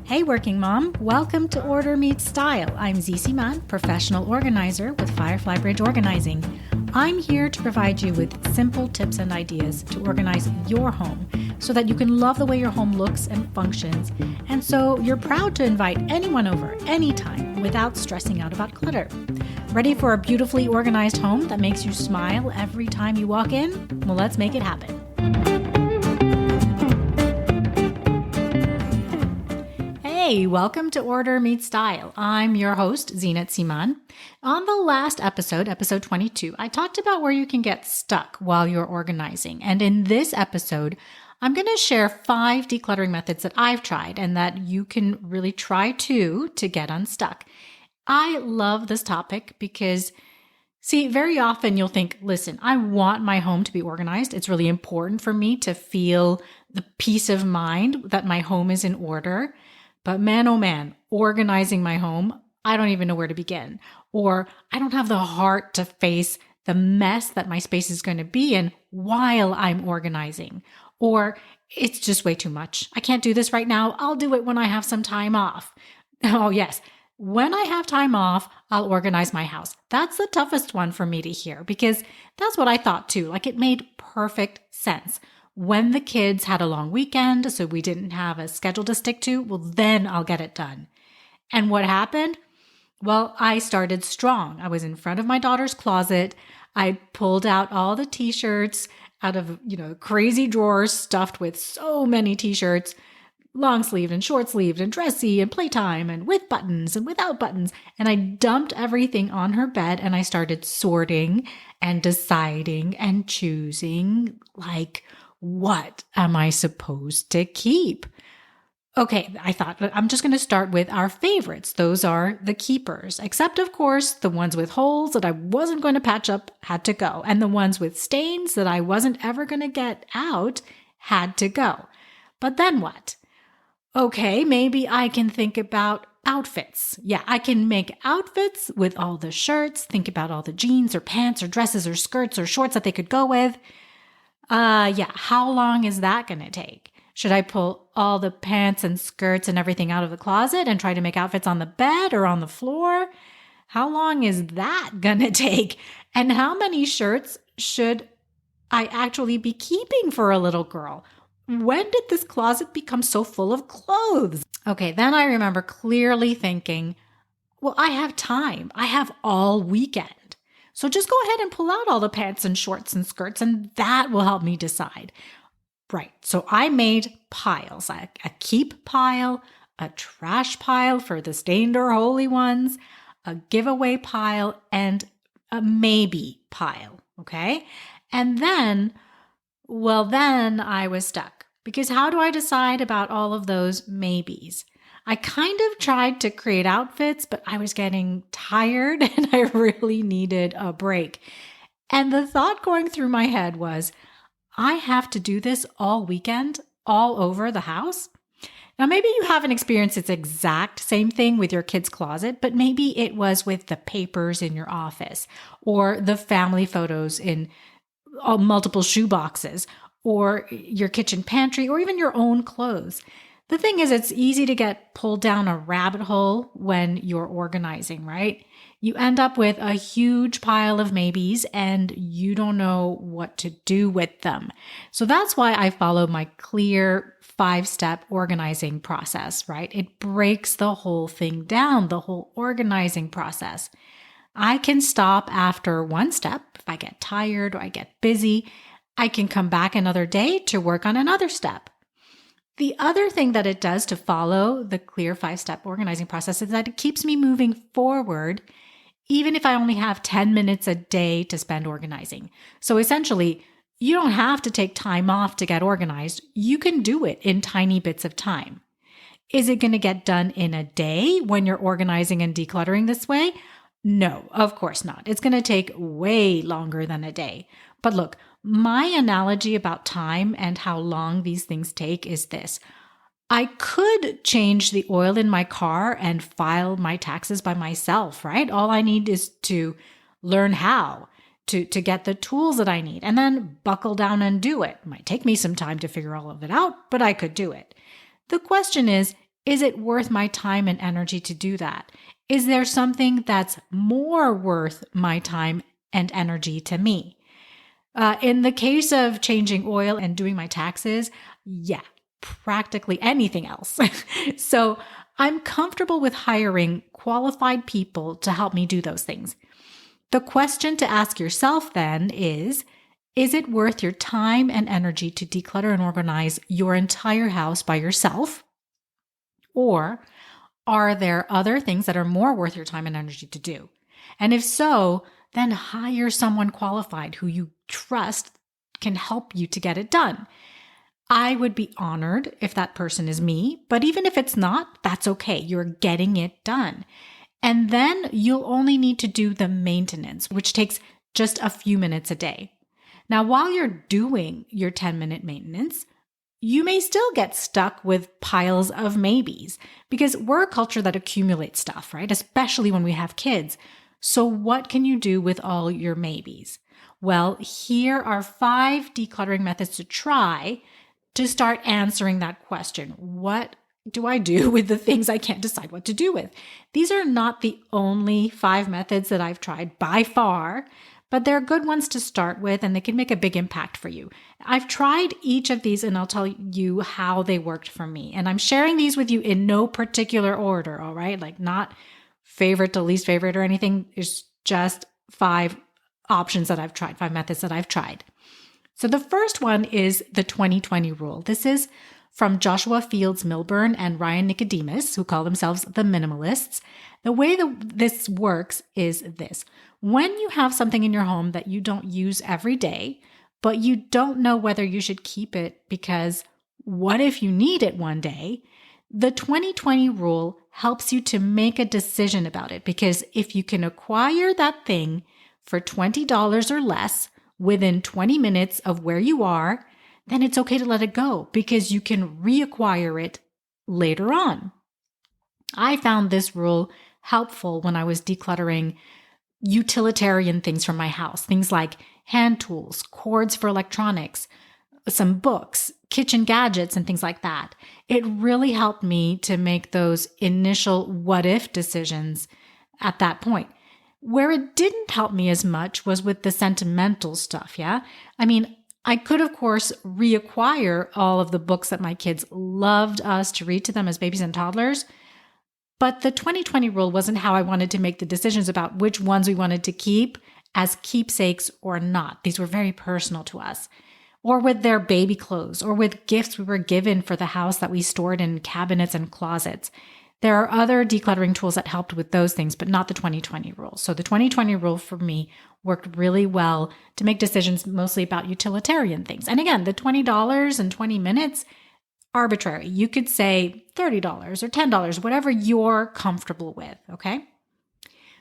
Hey working mom, welcome to Order Meets Style. I'm Z Siman, professional organizer with Firefly Bridge Organizing. I'm here to provide you with simple tips and ideas to organize your home so that you can love the way your home looks and functions, and so you're proud to invite anyone over anytime without stressing out about clutter. Ready for a beautifully organized home that makes you smile every time you walk in? Well, let's make it happen. Hey, welcome to Order Meets Style. I'm your host, Zinat Siman. On the last episode, episode 22, I talked about where you can get stuck while you're organizing. And in this episode, I'm going to share 5 decluttering methods that I've tried and that you can really try to get unstuck. I love this topic because, see, very often you'll think, listen, I want my home to be organized. It's really important for me to feel the peace of mind that my home is in order. But man, oh man, organizing my home, I don't even know where to begin. Or I don't have the heart to face the mess that my space is going to be in while I'm organizing. Or it's just way too much. I can't do this right now. I'll do it when I have some time off. Oh yes, when I have time off, I'll organize my house. That's the toughest one for me to hear because that's what I thought too. Like it made perfect sense. When the kids had a long weekend, so we didn't have a schedule to stick to, well, then I'll get it done. And what happened? Well, I started strong. I was in front of my daughter's closet. I pulled out all the t-shirts out of, crazy drawers stuffed with so many t-shirts, long sleeved and short sleeved and dressy and playtime and with buttons and without buttons. And I dumped everything on her bed and I started sorting and deciding and choosing like, what am I supposed to keep? Okay, I thought I'm just going to start with our favorites. Those are the keepers, except of course, the ones with holes that I wasn't going to patch up had to go. And the ones with stains that I wasn't ever going to get out had to go. But then what? Okay, maybe I can think about outfits. Yeah, I can make outfits with all the shirts, think about all the jeans or pants or dresses or skirts or shorts that they could go with. How long is that going to take? Should I pull all the pants and skirts and everything out of the closet and try to make outfits on the bed or on the floor? How long is that going to take? And how many shirts should I actually be keeping for a little girl? When did this closet become so full of clothes? Okay, then I remember clearly thinking, well, I have time. I have all weekend. So just go ahead and pull out all the pants and shorts and skirts, and that will help me decide. Right, so I made piles, a keep pile, a trash pile for the stained or holy ones, a giveaway pile, and a maybe pile, okay? And then I was stuck because how do I decide about all of those maybes? I kind of tried to create outfits, but I was getting tired and I really needed a break. And the thought going through my head was, I have to do this all weekend, all over the house. Now, maybe you haven't experienced this exact same thing with your kid's closet, but maybe it was with the papers in your office or the family photos in multiple shoe boxes or your kitchen pantry or even your own clothes. The thing is, it's easy to get pulled down a rabbit hole when you're organizing, right? You end up with a huge pile of maybes and you don't know what to do with them. So that's why I follow my clear 5-step organizing process, right? It breaks the whole thing down, the whole organizing process. I can stop after one step. If I get tired or I get busy, I can come back another day to work on another step. The other thing that it does to follow the clear 5-step organizing process is that it keeps me moving forward, even if I only have 10 minutes a day to spend organizing. So essentially, you don't have to take time off to get organized. You can do it in tiny bits of time. Is it going to get done in a day when you're organizing and decluttering this way? No, of course not. It's going to take way longer than a day. But look, my analogy about time and how long these things take is this. I could change the oil in my car and file my taxes by myself, right? All I need is to learn how, to get the tools that I need, and then buckle down and do it. It might take me some time to figure all of it out, but I could do it. The question is Is it worth my time and energy to do that? Is there something that's more worth my time and energy to me? In the case of changing oil and doing my taxes, yeah, practically anything else. So I'm comfortable with hiring qualified people to help me do those things. The question to ask yourself then is it worth your time and energy to declutter and organize your entire house by yourself? Or are there other things that are more worth your time and energy to do? And if so, then hire someone qualified who you trust can help you to get it done. I would be honored if that person is me, but even if it's not, that's okay. You're getting it done. And then you'll only need to do the maintenance, which takes just a few minutes a day. Now, while you're doing your 10-minute maintenance, you may still get stuck with piles of maybes because we're a culture that accumulates stuff, right? Especially when we have kids. So what can you do with all your maybes? Well, here are 5 decluttering methods to try to start answering that question. What do I do with the things I can't decide what to do with? These are not the only 5 methods that I've tried by far, but they're good ones to start with and they can make a big impact for you. I've tried each of these and I'll tell you how they worked for me. And I'm sharing these with you in no particular order, all right? Like not favorite to least favorite or anything. It's just 5 options that I've tried, 5 methods that I've tried. So the first one is the 20/20 rule. This is from Joshua Fields Milburn and Ryan Nicodemus, who call themselves the minimalists. The way this works is this. When you have something in your home that you don't use every day, but you don't know whether you should keep it because what if you need it one day? The 20/20 rule helps you to make a decision about it because if you can acquire that thing for $20 or less within 20 minutes of where you are, then it's okay to let it go because you can reacquire it later on. I found this rule helpful when I was decluttering utilitarian things from my house, things like hand tools, cords for electronics, some books, kitchen gadgets, and things like that. It really helped me to make those initial what if decisions at that point. Where it didn't help me as much was with the sentimental stuff, yeah? I mean, I could, of course, reacquire all of the books that my kids loved us to read to them as babies and toddlers, but the 20/20 rule wasn't how I wanted to make the decisions about which ones we wanted to keep as keepsakes or not. These were very personal to us. Or with their baby clothes, or with gifts we were given for the house that we stored in cabinets and closets. There are other decluttering tools that helped with those things, but not the 20/20 rule. So the 20/20 rule for me worked really well to make decisions mostly about utilitarian things. And again, the $20 and 20 minutes, arbitrary. You could say $30 or $10, whatever you're comfortable with, okay?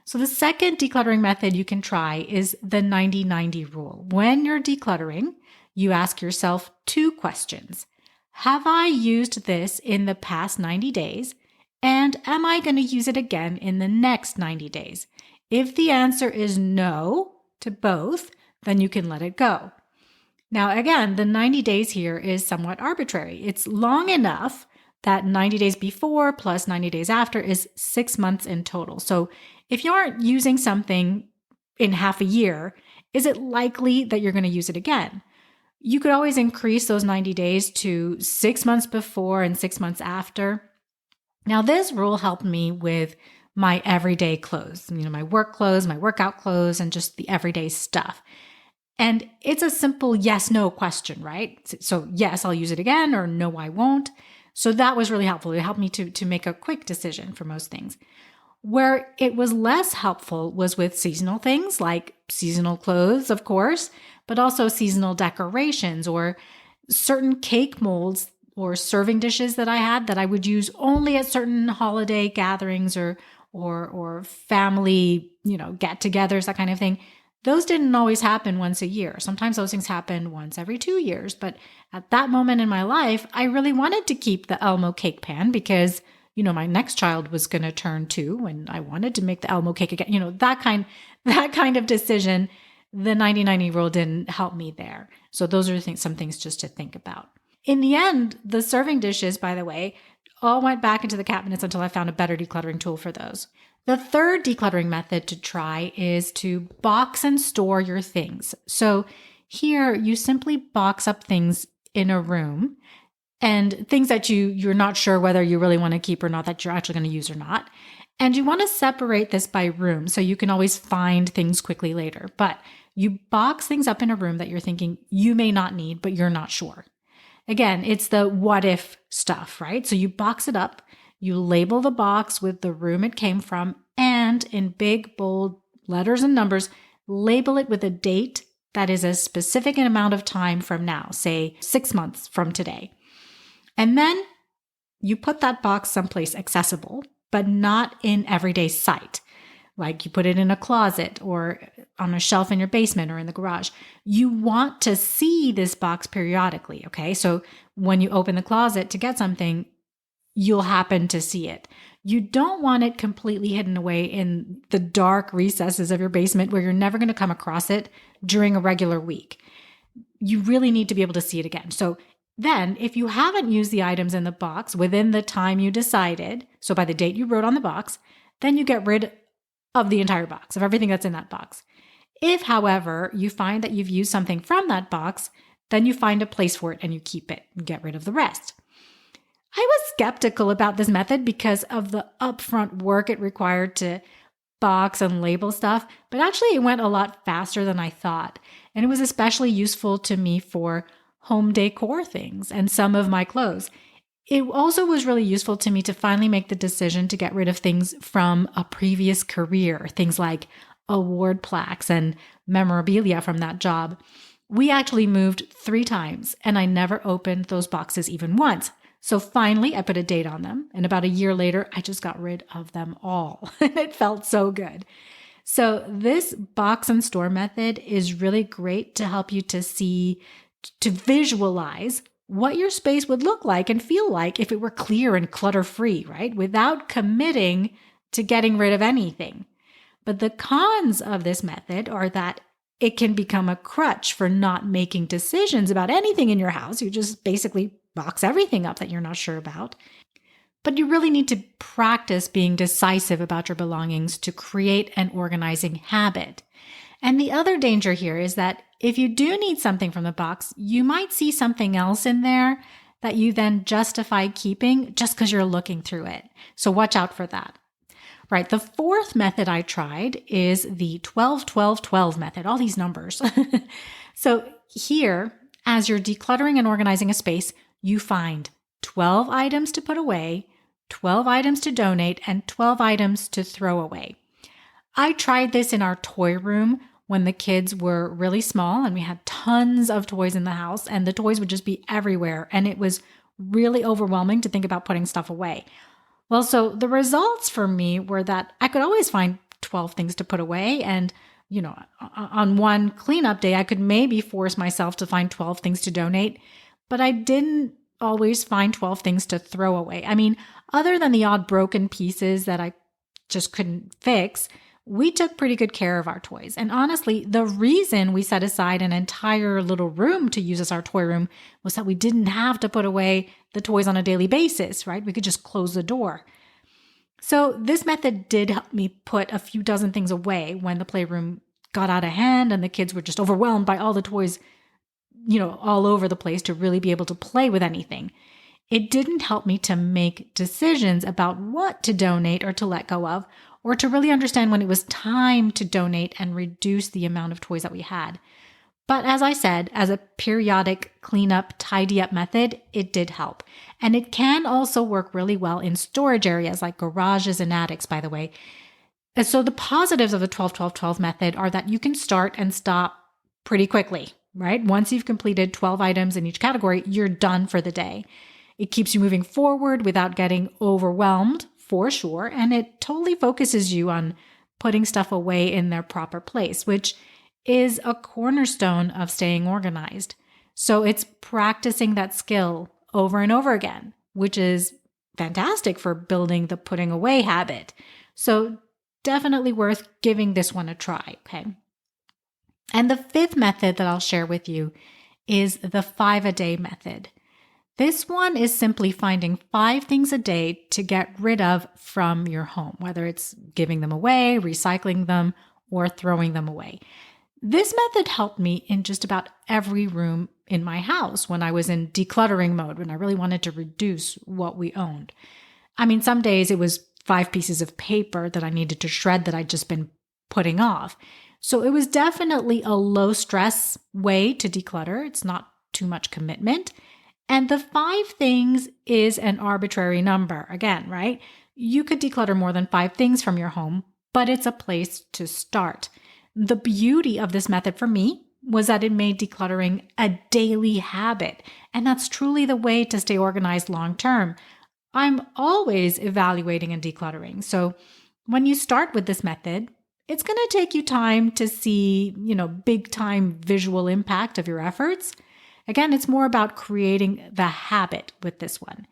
So the second decluttering method you can try is the 90/90 rule. When you're decluttering, you ask yourself 2 questions. Have I used this in the past 90 days? And am I going to use it again in the next 90 days? If the answer is no to both, then you can let it go. Now, again, the 90 days here is somewhat arbitrary. It's long enough that 90 days before plus 90 days after is 6 months in total. So if you aren't using something in half a year, is it likely that you're going to use it again? You could always increase those 90 days to 6 months before and 6 months after. Now, this rule helped me with my everyday clothes, my work clothes, my workout clothes, and just the everyday stuff. And it's a simple yes/no question, right? So yes, I'll use it again, or no, I won't. So that was really helpful. It helped me to make a quick decision for most things. Where it was less helpful was with seasonal things like seasonal clothes, of course, but also seasonal decorations or certain cake molds or serving dishes that I had that I would use only at certain holiday gatherings or family, get-togethers, that kind of thing. Those didn't always happen once a year. Sometimes those things happened once every 2 years. But at that moment in my life, I really wanted to keep the Elmo cake pan because, my next child was going to turn 2 and I wanted to make the Elmo cake again. That kind of decision. The 90/90 rule didn't help me there. So those are some things just to think about. In the end, the serving dishes, by the way, all went back into the cabinets until I found a better decluttering tool for those. The third decluttering method to try is to box and store your things. So here you simply box up things in a room and things that you're not sure whether you really want to keep or not, that you're actually going to use or not. And you want to separate this by room so you can always find things quickly later. But you box things up in a room that you're thinking you may not need, but you're not sure. Again, it's the what if stuff, right? So you box it up, you label the box with the room it came from, and in big, bold letters and numbers, label it with a date that is a specific amount of time from now, say 6 months from today. And then you put that box someplace accessible, but not in everyday sight. Like you put it in a closet or on a shelf in your basement or in the garage. You want to see this box periodically, okay? So when you open the closet to get something, you'll happen to see it. You don't want it completely hidden away in the dark recesses of your basement where you're never going to come across it during a regular week. You really need to be able to see it again. So then, if you haven't used the items in the box within the time you decided, so by the date you wrote on the box, then you get rid of the entire box, of everything that's in that box. If, however, you find that you've used something from that box, then you find a place for it and you keep it and get rid of the rest. I was skeptical about this method because of the upfront work it required to box and label stuff, but actually it went a lot faster than I thought. And it was especially useful to me for home decor things and some of my clothes. It also was really useful to me to finally make the decision to get rid of things from a previous career, things like award plaques and memorabilia from that job. We actually moved 3 times and I never opened those boxes even once. So finally, I put a date on them, and about a year later, I just got rid of them all. It felt so good. So this box and store method is really great to help you to visualize what your space would look like and feel like if it were clear and clutter-free, right? Without committing to getting rid of anything. But the cons of this method are that it can become a crutch for not making decisions about anything in your house. You just basically box everything up that you're not sure about. But you really need to practice being decisive about your belongings to create an organizing habit. And the other danger here is that if you do need something from the box, you might see something else in there that you then justify keeping just because you're looking through it. So watch out for that. Right. The fourth method I tried is the 12-12-12 method, all these numbers. So here, as you're decluttering and organizing a space, you find 12 items to put away, 12 items to donate, and 12 items to throw away. I tried this in our toy room when the kids were really small and we had tons of toys in the house and the toys would just be everywhere. And it was really overwhelming to think about putting stuff away. Well, so the results for me were that I could always find 12 things to put away. And, on one cleanup day, I could maybe force myself to find 12 things to donate, but I didn't always find 12 things to throw away. I mean, other than the odd broken pieces that I just couldn't fix, we took pretty good care of our toys. And honestly, the reason we set aside an entire little room to use as our toy room was that we didn't have to put away the toys on a daily basis, right? We could just close the door. So this method did help me put a few dozen things away when the playroom got out of hand and the kids were just overwhelmed by all the toys, all over the place to really be able to play with anything. It didn't help me to make decisions about what to donate or to let go of, or to really understand when it was time to donate and reduce the amount of toys that we had. But as I said, as a periodic cleanup, tidy up method, it did help. And it can also work really well in storage areas like garages and attics, by the way. And so the positives of the 12-12-12 method are that you can start and stop pretty quickly, right? Once you've completed 12 items in each category, you're done for the day. It keeps you moving forward without getting overwhelmed, for sure. And it totally focuses you on putting stuff away in their proper place, which is a cornerstone of staying organized. So it's practicing that skill over and over again, which is fantastic for building the putting away habit. So definitely worth giving this one a try, okay? And the fifth method that I'll share with you is the 5-a-day method. This one is simply finding 5 things a day to get rid of from your home, whether it's giving them away, recycling them, or throwing them away. This method helped me in just about every room in my house when I was in decluttering mode, when I really wanted to reduce what we owned. I mean, some days it was 5 pieces of paper that I needed to shred that I'd just been putting off. So it was definitely a low stress way to declutter. It's not too much commitment. And the 5 things is an arbitrary number. Again, right? You could declutter more than 5 things from your home, but it's a place to start. The beauty of this method for me was that it made decluttering a daily habit. And that's truly the way to stay organized long term. I'm always evaluating and decluttering. So when you start with this method, it's going to take you time to see, big time visual impact of your efforts. Again, it's more about creating the habit with this one.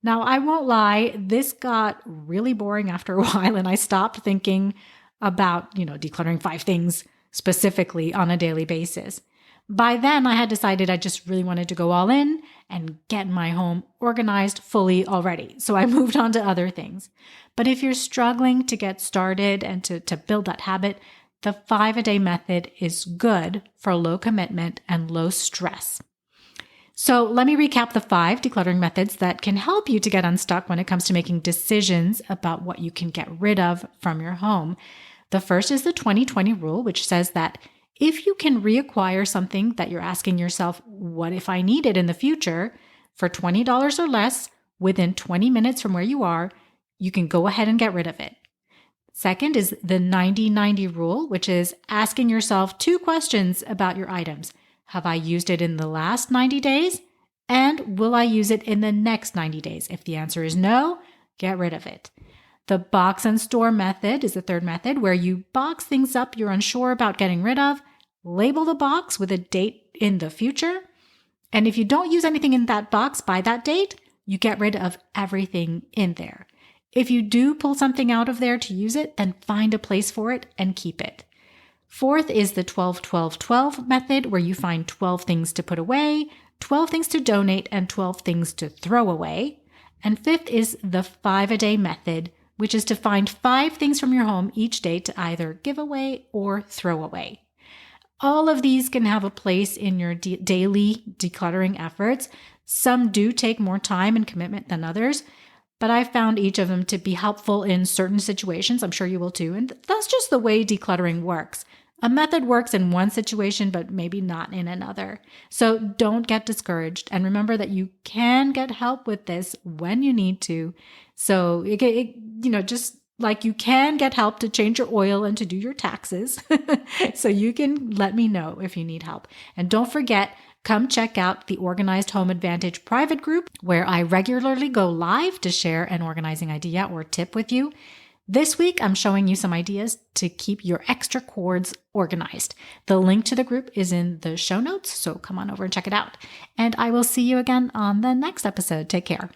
Now, I won't lie, this got really boring after a while, and I stopped thinking about, decluttering 5 things specifically on a daily basis. By then, I had decided I just really wanted to go all in and get my home organized fully already. So I moved on to other things. But if you're struggling to get started and to build that habit, the 5-a-day method is good for low commitment and low stress. So let me recap the 5 decluttering methods that can help you to get unstuck when it comes to making decisions about what you can get rid of from your home. The first is the 20/20 rule, which says that if you can reacquire something that you're asking yourself, what if I need it in the future, for $20 or less within 20 minutes from where you are, you can go ahead and get rid of it. Second is the 90/90 rule, which is asking yourself 2 questions about your items. Have I used it in the last 90 days? And will I use it in the next 90 days? If the answer is no, get rid of it. The box and store method is the third method, where you box things up you're unsure about getting rid of, label the box with a date in the future, and if you don't use anything in that box by that date, you get rid of everything in there. If you do pull something out of there to use it, then find a place for it and keep it. Fourth is the 12-12-12 method, where you find 12 things to put away, 12 things to donate, and 12 things to throw away. And fifth is the 5-a-day method, which is to find 5 things from your home each day to either give away or throw away. All of these can have a place in your daily decluttering efforts. Some do take more time and commitment than others, but I found each of them to be helpful in certain situations. I'm sure you will too. And that's just the way decluttering works. A method works in one situation, but maybe not in another. So don't get discouraged. And remember that you can get help with this when you need to. So, just like you can get help to change your oil and to do your taxes. So you can let me know if you need help. And don't forget, come check out the Organized Home Advantage private group, where I regularly go live to share an organizing idea or tip with you. This week, I'm showing you some ideas to keep your extra cords organized. The link to the group is in the show notes, so come on over and check it out. And I will see you again on the next episode. Take care.